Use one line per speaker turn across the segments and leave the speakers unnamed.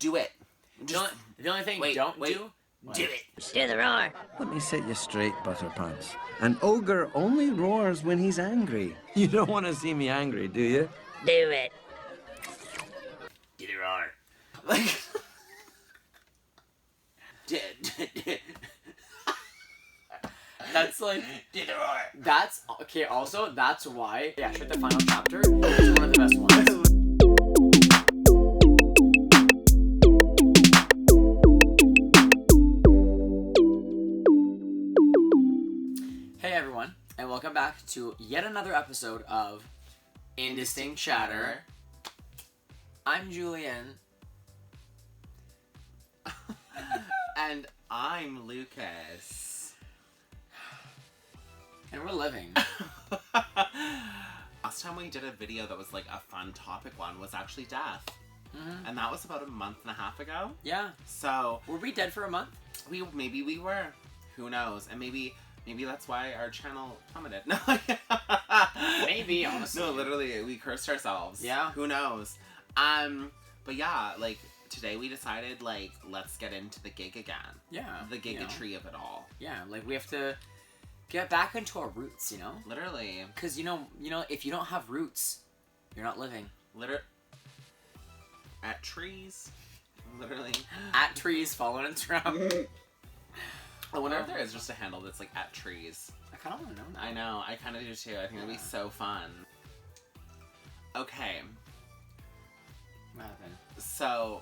Do it.
The only thing don't do it.
Do the roar.
Let me set you straight, Butterpants. An ogre only roars when he's angry. You don't want to see me angry, do you?
Do it.
Do the roar.
Like,
That's like,
do the roar.
that's, okay, also, that's why, yeah, the final chapter is one of the best ones. Hey everyone, and welcome back to yet another episode of Indistinct Chatter. I'm Julian.
And I'm Lucas.
And we're living.
Last time we did a video that was like a fun topic one was actually death. Mm-hmm. And that was about a month and a half ago.
Yeah.
So
were we dead for a month?
Maybe we were. Who knows? And maybe that's why our channel plummeted. No.
Maybe, honestly.
No, literally, we cursed ourselves.
Yeah.
Who knows? But yeah, like today we decided like let's get into the gig again. Yeah. The gigatry of it all.
Yeah, like we have to get back into our roots, you know?
Literally.
Because you know, if you don't have roots, you're not living.
At trees. Literally.
At trees, follow on Instagram.
I wonder if there is just a handle that's like at trees.
I kind of want to know that.
I know, I kind of do too. I think it'd be so fun. Okay.
What happened?
So,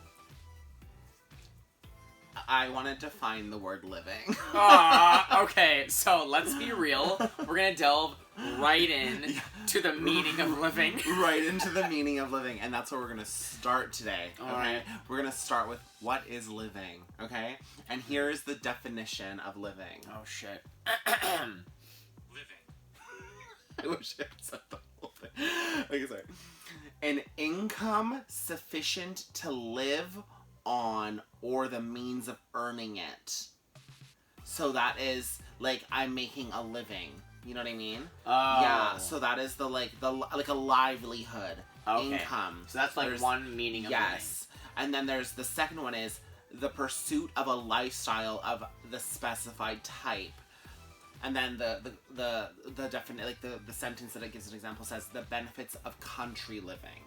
I want to define the word living.
Okay, so let's be real. We're gonna delve right in to the meaning of living.
Right into the meaning of living, and that's where we're gonna start today. Okay,
right.
We're gonna start with what is living. Okay, and here's the definition of living.
Oh shit.
Living. I wish I had said the whole thing. Okay, sorry. An income sufficient to live on or the means of earning it. So that is like I'm making a living. You know what I mean?
Oh.
Yeah. So that is the like a livelihood.
Okay.
Income.
So that's like one meaning of living.
Yes. And then there's the second one is the pursuit of a lifestyle of the specified type. And then the definite like the sentence that it gives an example says the benefits of country living.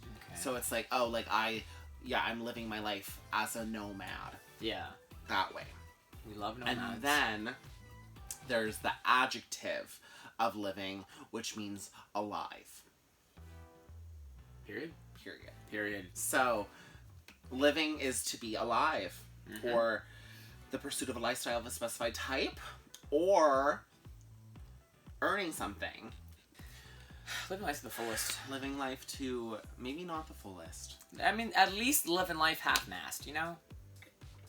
Okay. So it's like, oh, like I'm living my life as a nomad.
Yeah.
That way.
We love nomads.
And then there's the adjective of living, which means alive.
Period.
So, living is to be alive,
mm-hmm.
or the pursuit of a lifestyle of a specified type, or earning something.
Living life to the fullest.
Living life to maybe not the fullest.
I mean, at least living life half-mast, you know?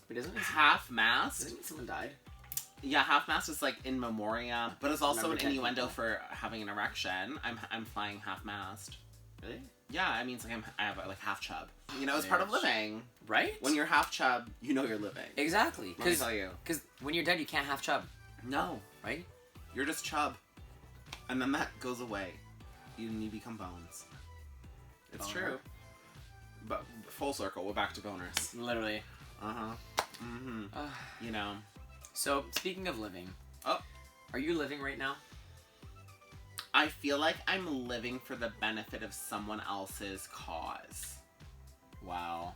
But isn't it
half-mast?
Isn't someone died?
Yeah, half-mast is like in memoriam, but it's also an innuendo
people.
for having an erection. I'm flying half-mast.
Really?
Yeah, it means like I have like half chub. You know, it's part of living.
Right?
When you're half chub, you know you're living.
Exactly.
Let me tell you.
Because when you're dead, you can't have chub.
No.
Right?
You're just chub. And then that goes away. You become bones. It's true. But full circle, we're back to boners.
Literally.
Uh-huh. Mm-hmm. You know.
So, speaking of living.
Oh.
Are you living right now?
I feel like I'm living for the benefit of someone else's cause.
Wow.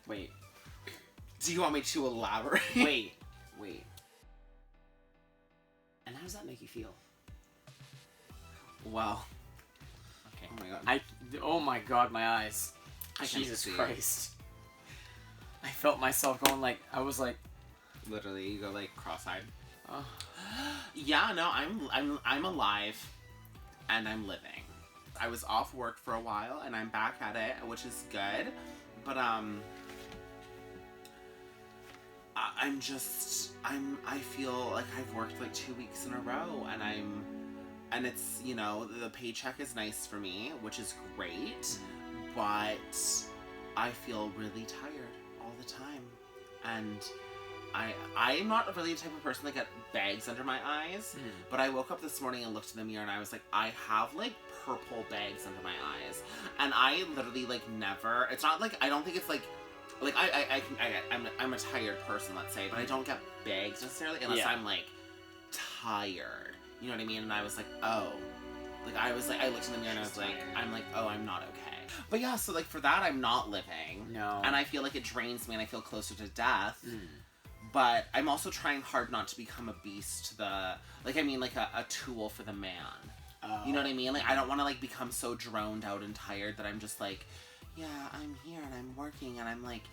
Wait.
Do you want me to elaborate?
Wait. And how does that make you feel?
Well.
Okay.
Oh my god.
Oh my god, my eyes. Jesus Christ. I felt myself going like, I was like.
Literally, you go like cross-eyed.
Oh.
Yeah, no, I'm alive, and I'm living. I was off work for a while, and I'm back at it, which is good. But I feel like I've worked like 2 weeks in a row, and it's, you know, the paycheck is nice for me, which is great, but I feel really tired all the time, and I'm not really the type of person that get bags under my eyes, but I woke up this morning and looked in the mirror and I was like, I have like purple bags under my eyes. And I literally, like, never, it's not like, I don't think it's like I'm a tired person, let's say, but I don't get bags necessarily unless I'm, like, tired. You know what I mean? And I was like, oh. Like, I looked in the mirror and I was like, oh, I'm not okay. But yeah, so, like, for that, I'm not living.
No.
And I feel like it drains me and I feel closer to death. But I'm also trying hard not to become a beast to the, like, I mean, like, a tool for the man. Oh. You know what I mean? Like, I don't want to, like, become so droned out and tired that I'm just like, yeah, I'm here and I'm working and I'm like,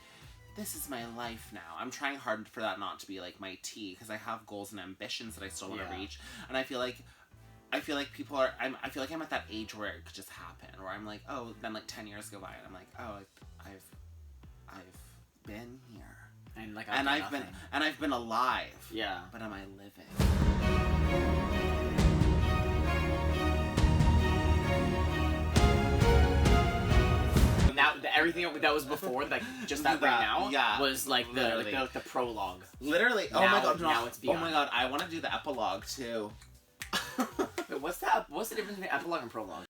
this is my life now. I'm trying hard for that not to be, like, my tea, because I have goals and ambitions that I still want to reach. And I feel like people are, I feel like I'm at that age where it could just happen, where I'm like, oh, then, like, 10 years go by and I'm like, oh, I've been here.
And, like,
I've been alive.
Yeah.
But am I living?
Now, everything that was before, like, just that right now, was, like, the prologue.
Literally. Oh
now,
my god, no.
Now it's beyond.
Oh my god, I want to do the epilogue, too.
Wait, what's the difference between epilogue and prologue?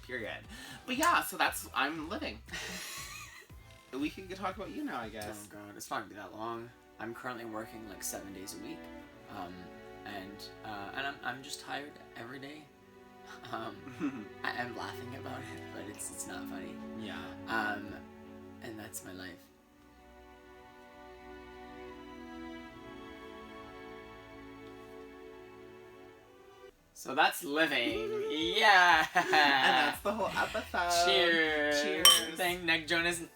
Period. But yeah, so that's, I'm living. We can talk about you now, I guess.
Oh god, it's not gonna be that long. I'm currently working like 7 days a week, and I'm just tired every day. I'm laughing about it, but it's not funny.
Yeah.
And that's my life. So that's living. Yeah.
And that's the whole episode.
Cheers.
Cheers.
Thank Nick Jonas. You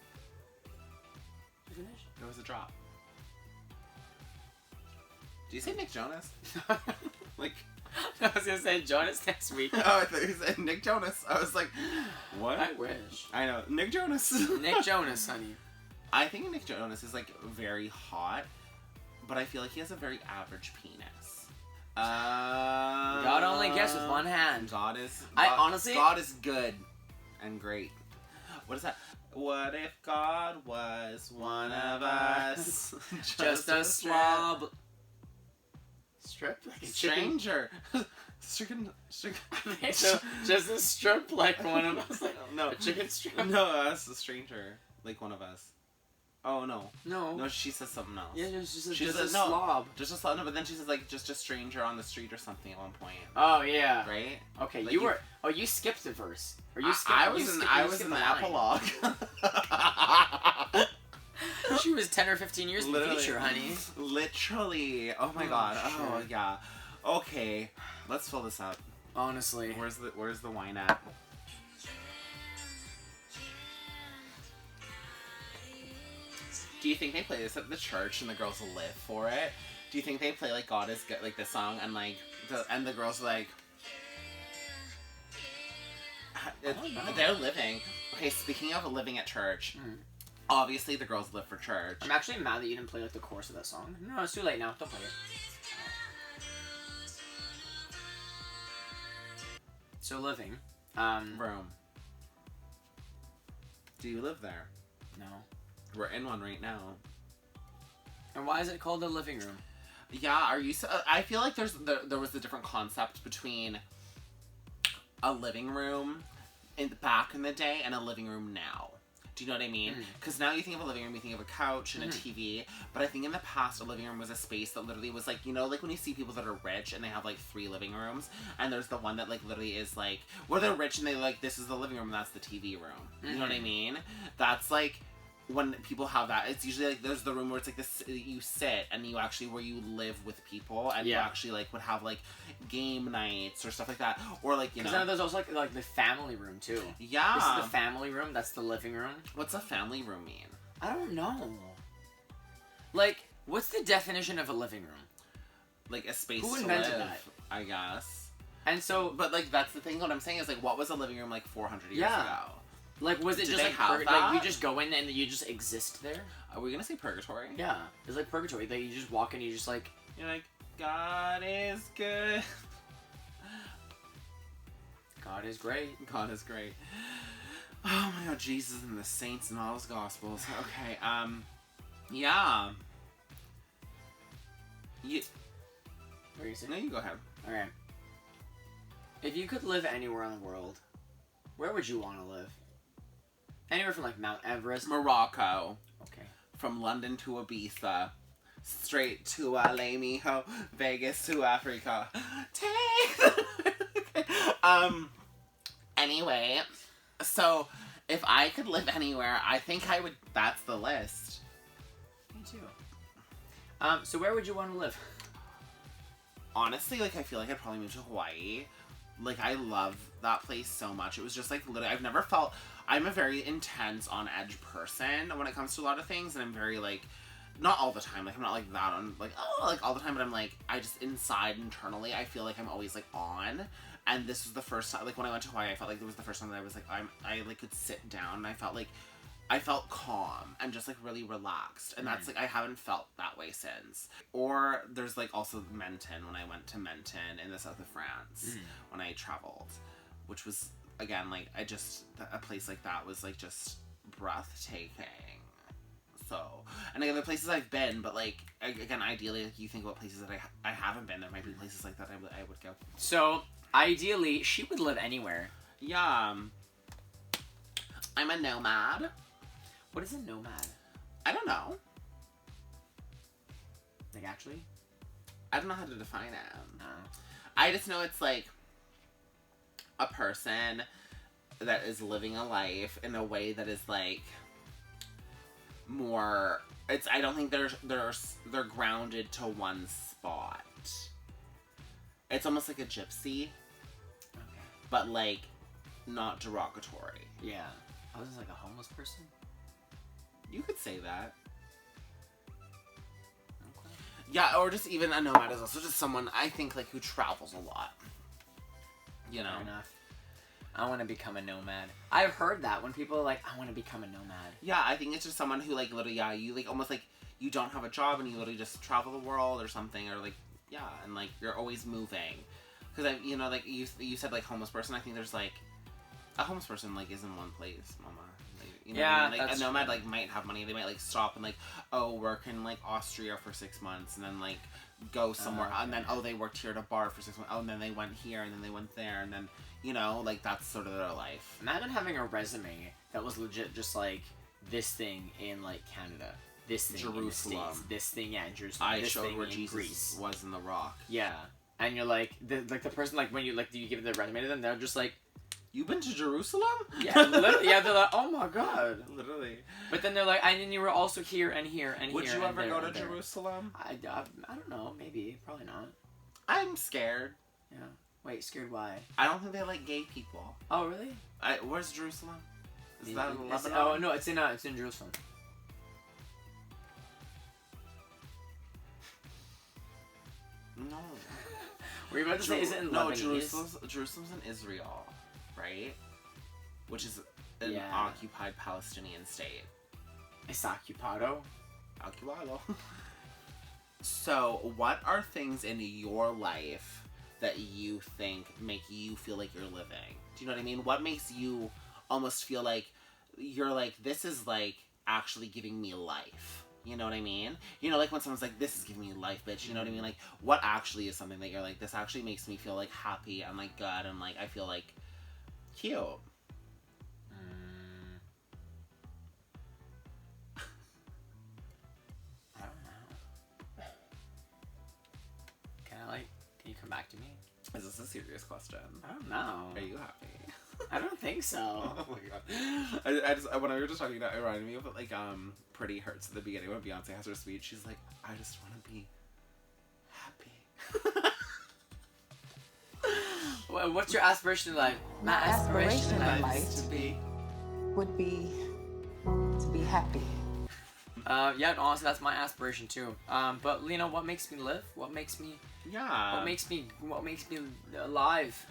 finished? There was a drop. Did you say Nick Jonas? Like,
I was gonna say Jonas next week.
Oh, I thought you said Nick Jonas. I was like, what?
I wish.
I know. Nick Jonas.
Nick Jonas, honey.
I think Nick Jonas is, like, very hot, but I feel like he has a very average penis.
God only gets with one hand.
God is good and great. What is that? What if God was one of us?
Just a slob.
Strip? Like a stranger. Chicken.
So, just a strip like one of us. Like,
no.
A chicken strip?
No, us, a stranger. Like one of us. Oh, no.
No.
No, she says something else.
Yeah, just a slob.
Just a slob. No, but then she says, like, just a stranger on the street or something at one point.
Oh, yeah.
Right?
Okay,
like
you skipped the verse. Or you skipped,
I was in the epilogue.
She was 10 or 15 years in the future, honey.
Literally. Oh my god. Shit. Oh, yeah. Okay. Let's fill this up.
Honestly.
Where's the wine at? Do you think they play this at the church and the girls live for it? Do you think they play, like, God is good, like, this song, and, like, the girls are like, they're living. Okay, speaking of living at church, obviously the girls live for church.
I'm actually mad that you didn't play, like, the chorus of that song. No, it's too late now. Don't play it. So living.
Rome. Do you live there?
No.
We're in one right now.
And why is it called a living room?
Yeah, are you? I feel like there was a different concept between a living room back in the day and a living room now. Do you know what I mean? Because now you think of a living room, you think of a couch and a TV. But I think in the past, a living room was a space that literally was like, you know, like when you see people that are rich and they have like 3 living rooms, and there's the one that like literally is like, where they're rich and they like, this is the living room and that's the TV room. You know what I mean? That's like, when people have that, it's usually like there's the room where it's like this, you sit and you actually, where you live with people and you actually like would have like game nights or stuff like that, or like, you know.
Because there's also like the family room too.
Yeah.
This is the family room. That's the living room.
What's a family room mean?
I don't know. Like, what's the definition of a living room?
Like a space.
Who
to
invented
live,
that?
I guess.
And so,
but like that's the thing. What I'm saying is like, what was a living room like 400 years ago?
Like, was it
Did
just like like you just go in and you just exist there?
Are we gonna say purgatory?
Yeah, it's like purgatory. Like you just walk in, and you just like,
you're like, God is good.
God is great.
God is great. Oh my God, Jesus and the saints and all his gospels. Okay, Yeah. You.
What are you saying?
No, you go ahead.
Okay. If you could live anywhere in the world, where would you want to live? Anywhere from like Mount Everest.
Morocco.
Okay.
From London to Ibiza. Straight to Les Mijo, Vegas to Africa. Take. Anyway, so if I could live anywhere, I think I would. That's the list.
Me too. So where would you want to live?
Honestly, like, I feel like I'd probably move to Hawaii. Like, I love that place so much. It was just, like, literally, I've never felt... I'm a very intense, on-edge person when it comes to a lot of things, and I'm very, like... Not all the time. Like, I'm not, like, that on... Like, oh, like, all the time, but I'm, like... I just, inside, internally, I feel like I'm always, like, on. And this was the first time... Like, when I went to Hawaii, I felt like it was the first time that I was, like... I could sit down, and I felt, like... I felt calm and just, like, really relaxed. And that's, like, I haven't felt that way since. Or there's, like, also Menton, when I went to Menton in the south of France when I traveled. Which was, again, like, a place like that was, like, just breathtaking. So, and again, the places I've been, but, like, again, ideally, like, you think about places that I haven't been. There might be places like that I would go.
So, ideally, she would live anywhere.
Yeah. I'm a nomad.
What is a nomad?
I don't know.
Like, actually?
I don't know how to define it. I just know it's, like, a person that is living a life in a way that is, like, more... I don't think they're grounded to one spot. It's almost like a gypsy.
Okay.
But, like, not derogatory.
Yeah. I was just like a homeless person?
You could say that.
Okay.
Yeah, or just even a nomad is also just someone, I think, like, who travels a lot. You know?
Fair enough. I want to become a nomad. I've heard that when people are like, I want to become a nomad.
Yeah, I think it's just someone who, like, literally, yeah, you, like, almost, like, you don't have a job and you literally just travel the world or something, or, like, yeah, and, like, you're always moving. Because, you know, like, you said, like, homeless person, I think there's, like, a homeless person, like, is in one place, mama. Like, you know
yeah,
what I mean? Like,
that's
a nomad,
true.
like, might have money. They might, like, stop and, like, oh, work in, like, Austria for 6 months, and then, like, go somewhere,
okay.
and then, oh, they worked here at a bar for 6 months, oh, and then they went here, and then they went there, and then, you know, like, that's sort of their life.
Imagine having a resume that was legit just, like, this thing in, like, Canada. This thing
Jerusalem.
in the States. This thing, yeah, in Jerusalem.
I
this
showed
thing
where
in
Jesus
Greece.
was in the rock.
Yeah. And you're like, the person, like, when you, like, you give the resume to them, they're just like,
You've been to Jerusalem?
yeah, literally, yeah, they're like, oh my god.
Literally.
But then they're like, and then you were also here and here and
Would
here.
you
and
ever
there
go to
and there.
Jerusalem?
I don't know, maybe, probably not.
I'm scared.
Yeah. Wait, scared why?
I don't think they like gay people.
Oh, really?
Where's Jerusalem? Is
Maybe.
that in
It's-
Lebanon?
oh no, it's in Jerusalem.
No.
Were you about to say, is it in
No,
Lebanese?
Jerusalem's in Israel, right? Which is an
Yeah.
occupied Palestinian state.
It's occupado.
Occupado. So, what are things in your life that you think make you feel like you're living? Do you know what I mean? What makes you almost feel like you're like, this is like actually giving me life? You know what I mean? You know, like when someone's like, this is giving me life, bitch. You know what I mean? Like, what actually is something that you're like, this actually makes me feel like happy and like good and like I feel like cute.
I don't know. Can you come back to me?
Is this a serious question?
I don't know.
Are you happy?
I don't think so.
Oh my god. I just, when I was just talking about it, reminded me of like Pretty Hurts at the beginning when Beyonce has her speech. She's like, I just want to be happy.
What's your aspiration in life?
My aspiration in
Life
life
is to be.
would be to be happy.
Yeah, honestly, that's my aspiration too. But you know, what makes me live? What makes me
Yeah.
What makes me alive?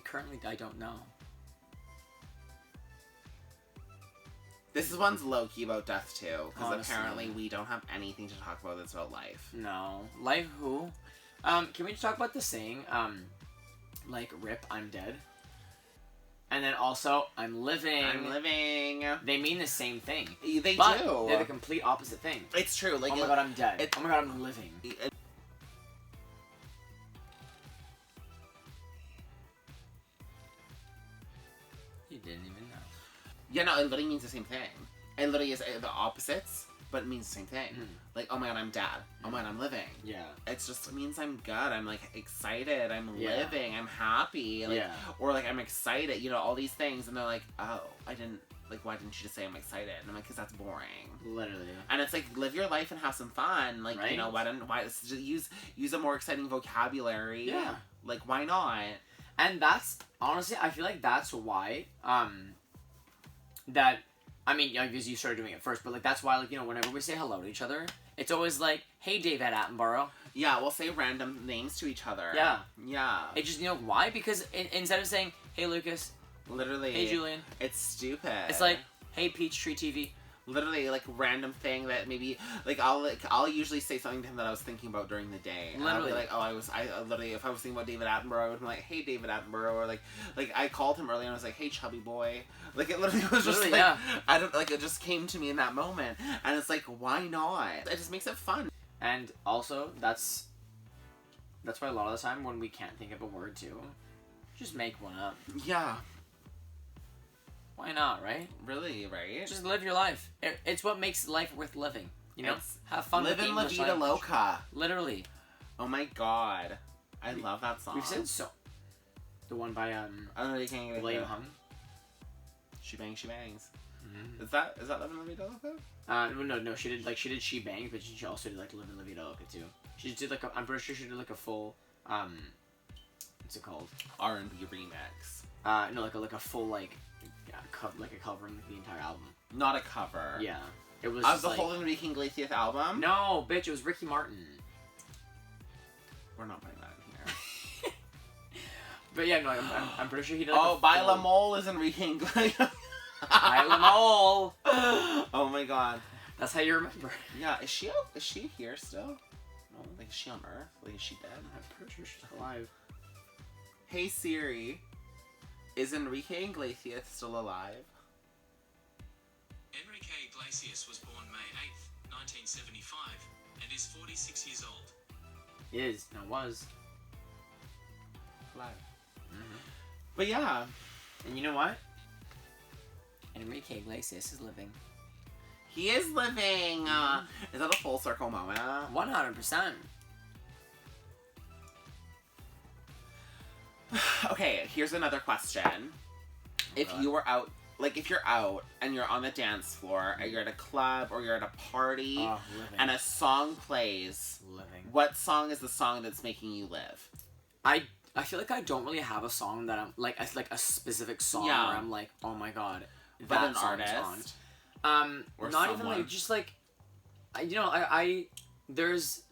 Currently, I don't know.
This one's low-key about death too, because
Honestly.
apparently we don't have anything to talk about that's about life.
No, life who? Can we talk about the saying? Like, rip, I'm dead. And then also, I'm living.
I'm living.
They mean the same thing.
They
but
do.
They're the complete opposite thing.
It's true. Like,
oh my god, I'm dead. Oh my god, I'm living. You didn't even know.
Yeah, no, it literally means the same thing. It literally is the opposites, but it means the same thing. Like, oh my god, I'm dead. Oh my god, I'm living.
Yeah.
It just means I'm good. I'm, like, excited. I'm living. I'm happy. Like, or, like, I'm excited. You know, all these things. And they're like, oh, I didn't, like, why didn't you just say I'm excited? And I'm like, because that's boring.
Literally.
And it's like, live your life and have some fun. Like, you know, why use a more exciting vocabulary.
Yeah.
Like, why not?
And that's, honestly, I feel like that's why, that, I mean, because you started doing it first, but, like, that's why, like, you know, whenever we say hello to each other, it's always like, hey, David Attenborough.
Yeah, we'll say random names to each other.
Yeah.
Yeah.
It just, you know, why? Because instead of saying, hey, Lucas.
Literally.
Hey, Julian.
It's stupid.
It's like, hey, Peachtree TV.
Literally, like, random thing that maybe, like, I'll usually say something to him that I was thinking about during the day. And
Literally.
I'll be like, I literally, if I was thinking about David Attenborough, I would be like, hey, David Attenborough, or like I called him earlier and I was like, hey, chubby boy. Like, it literally was just, like, I don't, like, it just came to me in that moment. And it's like, why not? It just makes it fun.
And also, that's why a lot of the time when we can't think of a word to, just make one up.
Yeah.
Why not, right?
Really, right?
Just live your life. It's what makes life worth living. You know? Have fun with the English
Live in La Vida
language.
Loca.
Literally.
Oh my god. I love that song.
We've said so. The one by,
you can't get
William
it.
Hung.
She Bangs, She Bangs.
Mm-hmm.
Is that Live in La Vida Loca?
No, she did She Bangs, but she also did, like, Live in La Vida Loca, too. She just did, like, I'm pretty sure she did, like, a full, what's it called?
R&B remix.
No, like a full, like a covering the entire album.
Not a cover.
Yeah. It was
Of
just
the
like,
whole Enrique Iglesias album?
No, bitch, it was Ricky Martin.
We're not putting that in here.
But yeah, no, I'm pretty sure he did, like,
Oh, Baila Mole is Enrique Iglesias.
Baila Mole!
Oh my god.
That's how you remember.
Yeah, is she here still? No, like, is she on Earth? Like, is she dead?
I'm pretty sure she's alive.
Hey Siri, is Enrique Iglesias still alive?
Enrique Iglesias was born May 8th, 1975, and is 46 years old.
Was.
Alive. Mm-hmm. But yeah.
And you know what? Enrique Iglesias is living.
He is living! Is that a full circle moment?
100%.
Okay, here's another question. If you were out, like, if you're out and you're on the dance floor, or you're at a club, or you're at a party, and a song plays, what song is the song that's making you live?
I feel like I don't really have a song that I'm, like a specific song where I'm like, oh my god,
But
that
an
song's
artist?
on.
Or
not
someone?
even, like, just, like, there's...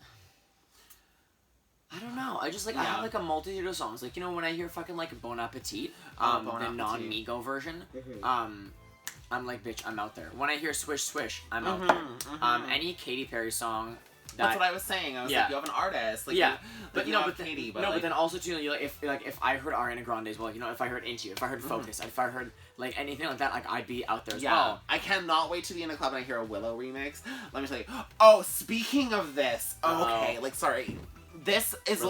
I don't know. I just, like, I have, like, a multitude of songs. Like, you know, when I hear fucking, like, Bon Appetit,
Bon
the
Appetit.
non-Migo version, I'm like, bitch, I'm out there. When I hear Swish Swish, I'm out there. Any Katy Perry song
That's what I was saying. I was like, you have an artist. Like,
but
you
know,
have
but then,
Katy, but
no,
like,
but then also too, you if I heard Ariana Grande as well, you know, if I heard Into You, if I heard Focus, if I heard like anything like that, like I'd be out there as well.
I cannot wait to be in a club and I hear a Willow remix. Let me tell you. Oh, speaking of this, okay, like sorry, this is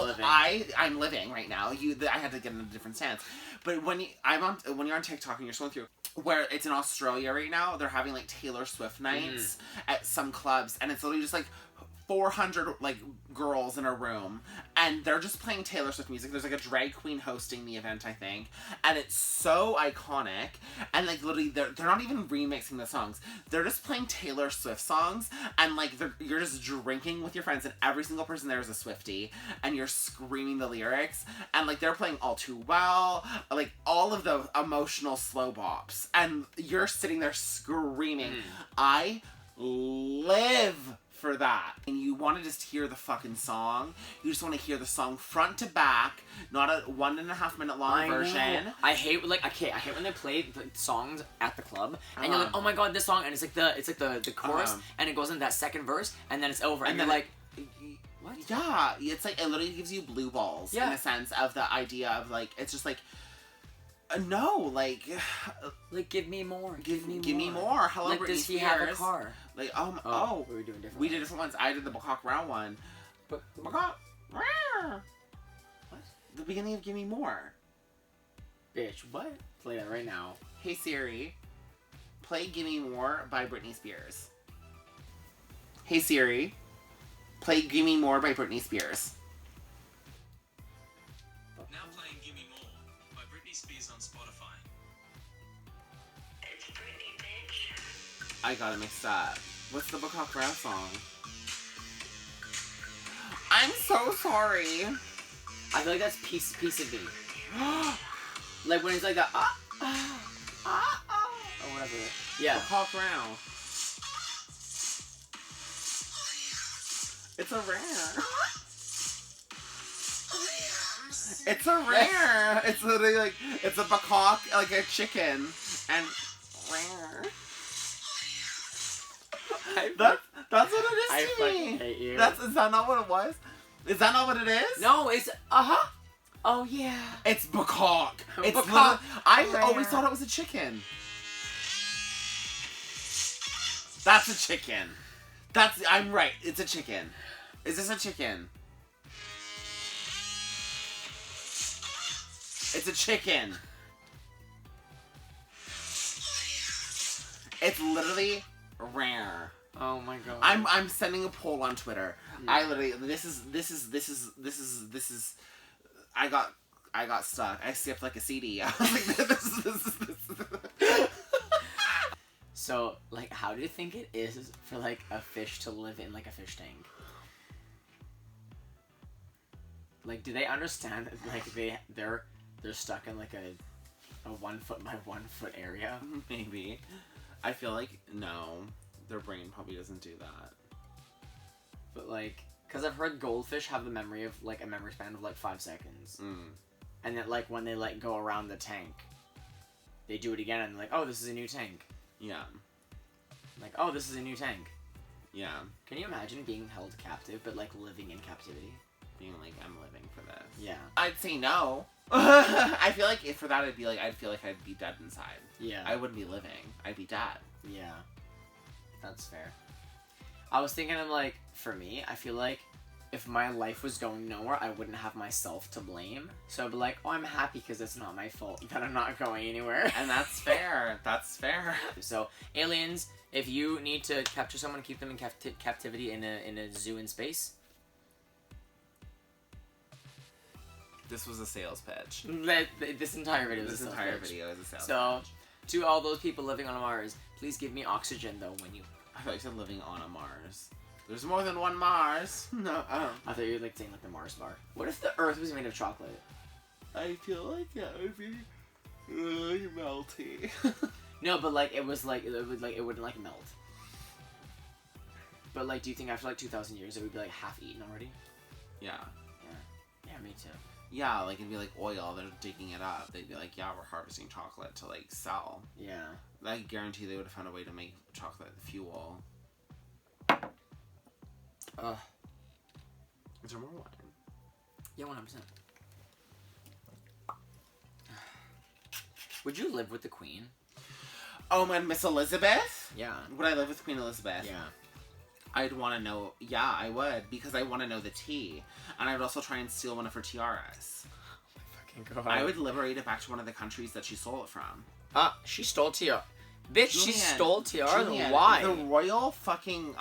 I'm living right now. I had to get in a different stance, but when you're on TikTok and you're scrolling through. Where it's in Australia right now, they're having like Taylor Swift nights at some clubs, and it's literally just like 400 like girls in a room, and they're just playing Taylor Swift music. There's like a drag queen hosting the event, I think, and it's so iconic. And like literally, they're not even remixing the songs. They're just playing Taylor Swift songs, and like you're just drinking with your friends, and every single person there is a Swiftie, and you're screaming the lyrics, and like they're playing All Too Well, like all of the emotional slow bops, and you're sitting there screaming. I live for that. And you want to just hear the fucking song. You just want to hear the song front to back, not a 1.5 minute long version.
I hate when they play the songs at the club and you're like, oh my god, this song, and it's like the chorus and it goes into that second verse and then it's over and you're like, what?
Yeah, it's like it literally gives you blue balls in a sense of the idea of like it's just like No, like
Like, give me more. Give
me more. Hello,
Like,
Britney
does he
Spears.
have a car?
Like,
We were doing different
we did
ones.
different ones. I did the Bacawk Round one.
But
Bacawk.
what?
The beginning of Give Me More.
Bitch, what? Play that right now.
Hey Siri, play Give Me More by Britney Spears. Hey Siri, play Give Me More by Britney Spears.
Now playing Gimme More by Britney Spears on Spotify.
It's Britney, bitch.
I got it mixed up. What's the Bacawk Round song? I'm so sorry.
I feel like that's piece of me. Like when he's like that, or whatever. Yeah.
Bacawk Round. It's a rare. It's a rare. It's literally like, it's a Bacawk, like a chicken, and rare. That's what it is
I
to
fucking
me.
hate you.
Is that not what it was? Is that not what it is?
No, it's oh yeah.
It's Bacawk. It's
Bacawk.
literally- I
Rare.
always thought it was a chicken. That's a chicken. I'm right. It's a chicken. Is this a chicken? It's a chicken. It's literally rare.
Oh my god.
I'm sending a poll on Twitter. I literally this is I got stuck. I skipped like a CD. I was like, this.
So, like, how do you think it is for like a fish to live in like a fish tank? Like, do they understand that, like they're stuck in like a 1 foot by 1 foot area?
Maybe. I feel like no, their brain probably doesn't do that.
But like, cause I've heard goldfish have the memory of like a memory span of like 5 seconds, and that like when they like go around the tank, they do it again and they're like, oh, this is a new tank.
Yeah.
Like, oh, this is a new tank.
Yeah.
Can you imagine being held captive but like living in captivity?
Being like, I'm living for this.
Yeah.
I'd say no. I feel like if for that, I'd feel like I'd be dead inside.
Yeah.
I wouldn't be living. I'd be dead.
Yeah. That's fair. I was thinking of like, for me, I feel like if my life was going nowhere, I wouldn't have myself to blame. So I'd be like, oh, I'm happy because it's not my fault that I'm not going anywhere.
And that's fair. That's fair.
So, aliens, if you need to capture someone, keep them in captivity in a zoo in space.
This was a sales pitch.
This entire video is
This
a sales
entire
pitch.
video is a sales
So,
pitch.
to all those people living on Mars, please give me oxygen though when you...
I thought you said living on a Mars. There's more than one Mars. No,
I thought you were like saying like the Mars bar. What if the Earth was made of chocolate?
I feel like that would be really melty.
No, but like it wouldn't like melt. But like, do you think after like 2,000 years it would be like half eaten already?
Yeah.
Yeah, me too.
Yeah, like it'd be like oil. They're digging it up. They'd be like, yeah, we're harvesting chocolate to like sell.
Yeah.
I guarantee they would have found a way to make chocolate fuel. Is there more wine?
Yeah, 100%. Would you live with the Queen?
Oh man, Miss Elizabeth?
Yeah.
Would I live with Queen Elizabeth?
Yeah.
I'd want to know. Yeah, I would, because I want to know the tea, and I'd also try and steal one of her tiaras.
Fucking go.
I would liberate it back to one of the countries that she stole it from.
She stole tiara. Bitch, she
Julian,
stole tiara.
Julian,
Why?
The royal fucking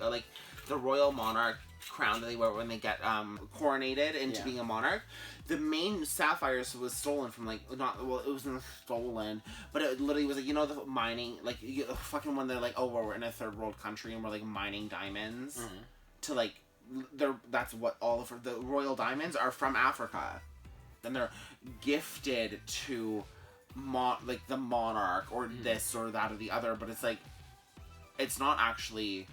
like the royal monarch crown that they wear when they get coronated into being a monarch. The main sapphires was stolen from like it wasn't stolen, but it literally was like, you know, the mining, like fucking when they're like, oh, we're in a third world country and we're like mining diamonds to like that's what all of the royal diamonds are from Africa. Then they're gifted to like the monarch or this or that or the other, but it's like it's not actually.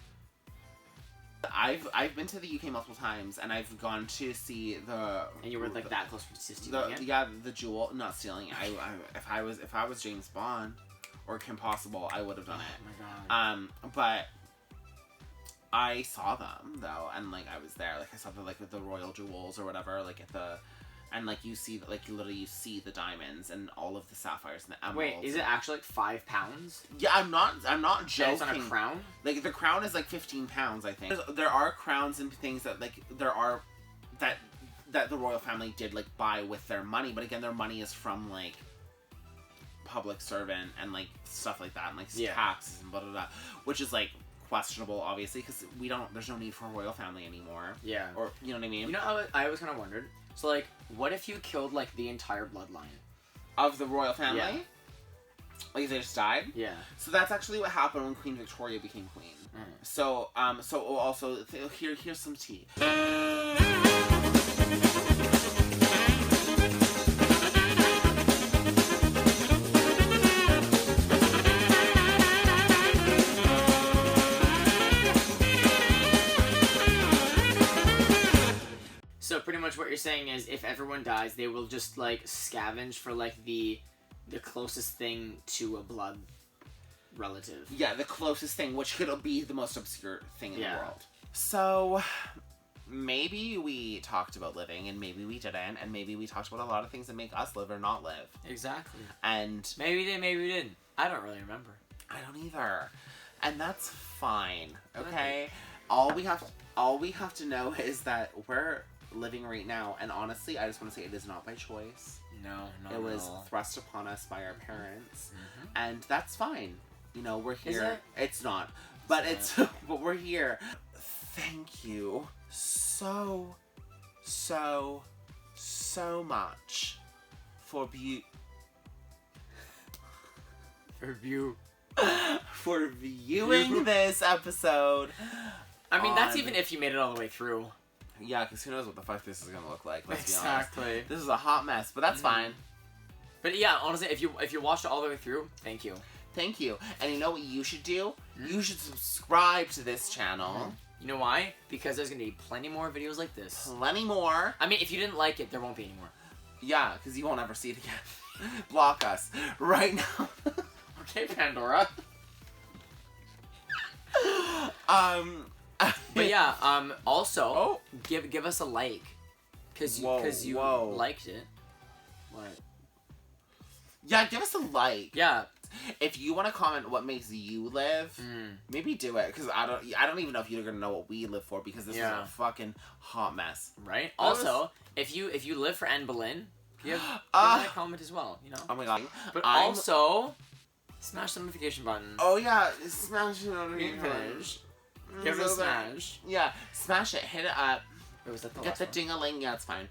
I've been to the UK multiple times, and I've gone to see the.
And you were like that close to stealing it?
Yeah, the jewel. Not stealing it. If I was James Bond or Kim Possible, I would have done it.
Oh my god.
But I saw them though, and like I was there. Like I saw the royal jewels or whatever, like at the and like you see like literally you see the diamonds and all of the sapphires and the emeralds.
Wait, is it actually like 5 pounds?
Yeah, I'm not joking.
And it's on a crown?
Like the crown is like 15 pounds, I think. There are crowns and things that like there are that the royal family did like buy with their money, but again, their money is from like public servant and like stuff like that, and like taxes and blah blah blah, which is like questionable, obviously, because there's no need for a royal family anymore.
Yeah.
Or you know what I mean?
You know, I always kind of wondered. So like, what if you killed like the entire bloodline
of the royal family?
Yeah.
Like they just died?
Yeah.
So that's actually what happened when Queen Victoria became queen. So also here's some tea.
So pretty much what you're saying is, if everyone dies, they will just like scavenge for like the closest thing to a blood relative.
Yeah, the closest thing, which could be the most obscure thing in the world. So maybe we talked about living, and maybe we didn't, and maybe we talked about a lot of things that make us live or not live.
Exactly.
And
maybe we did, maybe we didn't. I don't really remember.
I don't either. And that's fine. Okay? All we have to know is that we're living right now, and honestly, I just want to say it is not by choice.
No,
it was thrust upon us by our parents, and that's fine. You know, we're here.
Is it?
It's not, but but we're here. Thank you so much for for viewing this episode.
I mean, that's even if you made it all the way through.
Yeah, because who knows what the fuck this is gonna look like. Let's
Exactly.
be honest. This is a hot mess, but that's fine.
But yeah, honestly, if you watched it all the way through, thank you.
Thank you. And you know what you should do? You should subscribe to this channel.
You know why? Because there's gonna be plenty more videos like this.
Plenty more.
I mean, if you didn't like it, there won't be any more.
Yeah, because you won't ever see it again. Block us right now.
Okay, Pandora. But yeah, also, give us a like, cause you liked it. What?
Yeah, give us a like.
Yeah.
If you want to comment what makes you live, maybe do it, because I don't even know if you're gonna know what we live for, because this is a fucking hot mess.
Right. Also, if you live for Anne Boleyn, give a comment as well. You know.
Oh my god.
But also, smash the notification button.
Oh yeah, smash the notification button.
Give it a smash.
Yeah, smash it. Hit it up.
Or was that the
Get
last
the
one?
ding-a-ling. Yeah, it's fine.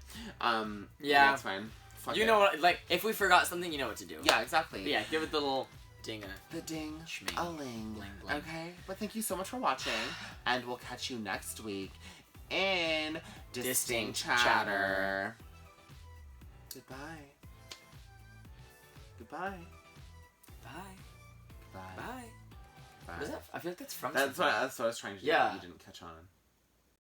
Yeah,
it's fine. Fuck
you
it.
know what? Like, if we forgot something, you know what to do.
Yeah, exactly.
But yeah, give it the little ding.
The ding.
Schming.
A ling.
Bling, bling.
Okay. But thank you so much for watching, and we'll catch you next week in Distinct Chatter. Goodbye. Goodbye.
Bye.
Bye.
Bye.
Bye.
What is that? I feel like that's from.
That's what I was trying to do.
Yeah.
You didn't catch on.